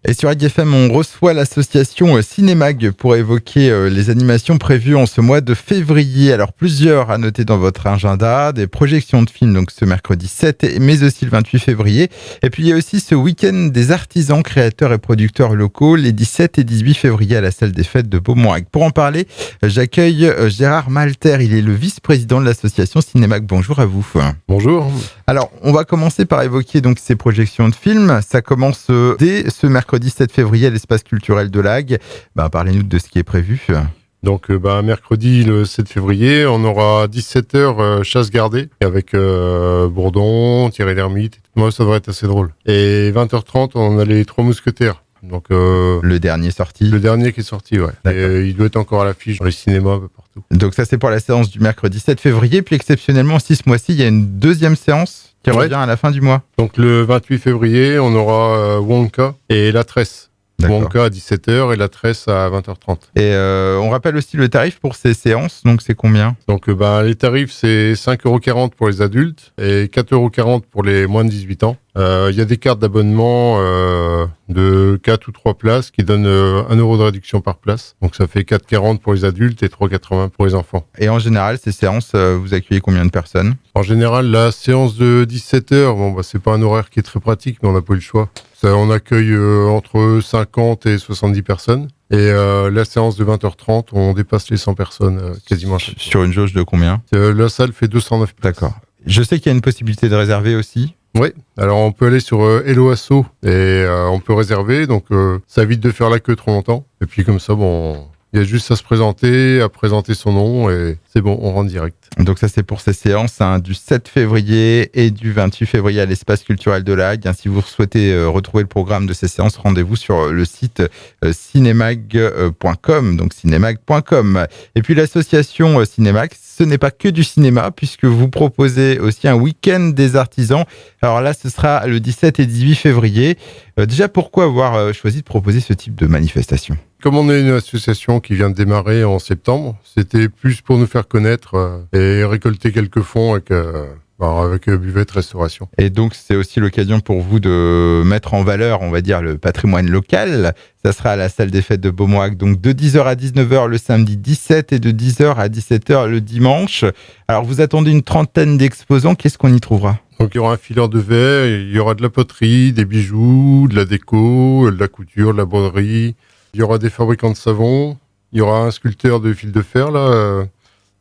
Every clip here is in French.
Et sur AgFM, on reçoit l'association Cinémag pour évoquer les animations prévues en ce mois de février. Alors plusieurs à noter dans votre agenda, des projections de films donc ce mercredi 7 mais aussi le 28 février. Et puis il y a aussi ce week-end des artisans, créateurs et producteurs locaux les 17 et 18 février à la salle des fêtes de Beaumont. Pour en parler, j'accueille Gérard Malter, il est le vice-président de l'association Cinémag. Bonjour à vous. Bonjour. Alors on va commencer par évoquer donc ces projections de films. Ça commence dès ce mercredi 7 février à l'espace culturel de l'Ague. Parlez-nous de ce qui est prévu. Donc mercredi le 7 février, on aura 17h chasse gardée avec Bourdon, Thierry Lhermitte. Moi, ça devrait être assez drôle. Et 20h30, on a les Trois Mousquetaires. Donc le dernier sorti. Le dernier qui est sorti, ouais. Et il doit être encore à l'affiche dans les cinémas un peu partout. Donc ça, c'est pour la séance du mercredi 7 février. Puis exceptionnellement, aussi ce mois-ci, il y a une deuxième séance qui revient à la fin du mois. Donc le 28 février, on aura Wonka et La Tresse. D'accord. Wonka à 17h et La Tresse à 20h30. Et on rappelle aussi le tarif pour ces séances, donc c'est combien ? Donc les tarifs, c'est 5,40€ pour les adultes et 4,40€ pour les moins de 18 ans. Il y a des cartes d'abonnement de 4 ou 3 places qui donnent 1€ de réduction par place. Donc ça fait 4,40€ pour les adultes et 3,80€ pour les enfants. Et en général, ces séances, vous accueillez combien de personnes ? En général, la séance de 17h, c'est pas un horaire qui est très pratique, mais on n'a pas eu le choix. On accueille entre 50 et 70 personnes. Et la séance de 20h30, on dépasse les 100 personnes quasiment. Sur une jauge de combien ? La salle fait 209 places. D'accord. Je sais qu'il y a une possibilité de réserver aussi. Oui, alors on peut aller sur Hello Asso et on peut réserver, donc ça évite de faire la queue trop longtemps. Et puis comme ça, il y a juste à se présenter, à présenter son nom et c'est bon, on rentre direct. Donc ça, c'est pour ces séances du 7 février et du 28 février à l'espace culturel de l'Ague. Si vous souhaitez retrouver le programme de ces séances, rendez-vous sur le site cinemag.com, donc cinemag.com. Et puis l'association Cinémag, ce n'est pas que du cinéma, puisque vous proposez aussi un week-end des artisans. Alors là, ce sera le 17 et 18 février. Déjà, pourquoi avoir choisi de proposer ce type de manifestation ? Comme on est une association qui vient de démarrer en septembre, c'était plus pour nous faire connaître et récolter quelques fonds avec Buvette Restauration. Et donc, c'est aussi l'occasion pour vous de mettre en valeur, on va dire, le patrimoine local. Ça sera à la salle des fêtes de Beaumont, donc de 10h à 19h le samedi 17 et de 10h à 17h le dimanche. Alors, vous attendez une trentaine d'exposants. Qu'est-ce qu'on y trouvera ? Donc, il y aura un fileur de verre, il y aura de la poterie, des bijoux, de la déco, de la couture, de la broderie. Il y aura des fabricants de savon. Il y aura un sculpteur de fil de fer,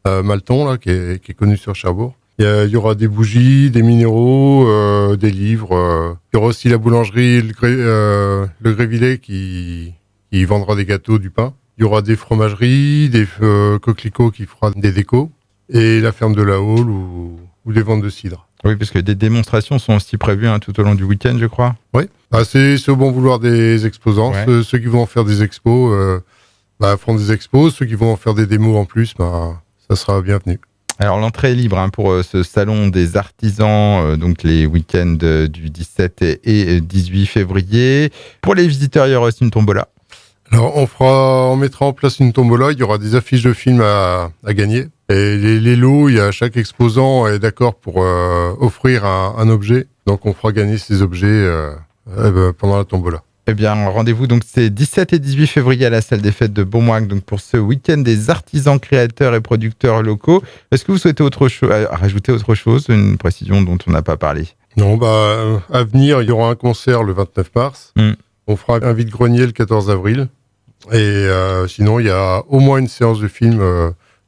Malton, qui est connu sur Cherbourg. Il y aura des bougies, des minéraux, des livres. Il y aura aussi la boulangerie, le Grévillet qui vendra des gâteaux, du pain. Il y aura des fromageries, des coquelicots qui fera des décos. Et la ferme de la Haule ou des ventes de cidre. Oui, parce que des démonstrations sont aussi prévues tout au long du week-end, je crois. Oui, c'est au bon vouloir des exposants. Ouais. Ceux qui vont en faire des expos feront des expos. Ceux qui vont en faire des démos en plus, ça sera bienvenu. Alors, l'entrée est libre pour ce salon des artisans, donc les week-ends du 17 et 18 février. Pour les visiteurs, il y aura aussi une tombola. Alors, on mettra en place une tombola. Il y aura des affiches de films à gagner. Et les lots, chaque exposant est d'accord pour offrir un objet. Donc, on fera gagner ces objets pendant la tombola. Eh bien, rendez-vous, donc c'est 17 et 18 février à la salle des fêtes de Beaumont, donc pour ce week-end des artisans, créateurs et producteurs locaux. Est-ce que vous souhaitez rajouter autre chose, une précision dont on n'a pas parlé ? Non, à venir, il y aura un concert le 29 mars. On fera un vide-grenier le 14 avril. Et sinon, il y a au moins une séance de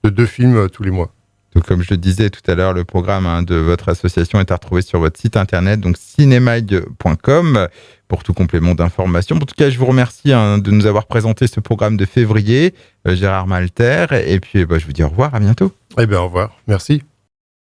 de 2 films tous les mois. Donc, comme je le disais tout à l'heure, le programme de votre association est à retrouver sur votre site internet, donc cinemag.com, pour tout complément d'information. En tout cas, je vous remercie de nous avoir présenté ce programme de février, Gérard Malter. Et puis, je vous dis au revoir, à bientôt. Au revoir. Merci.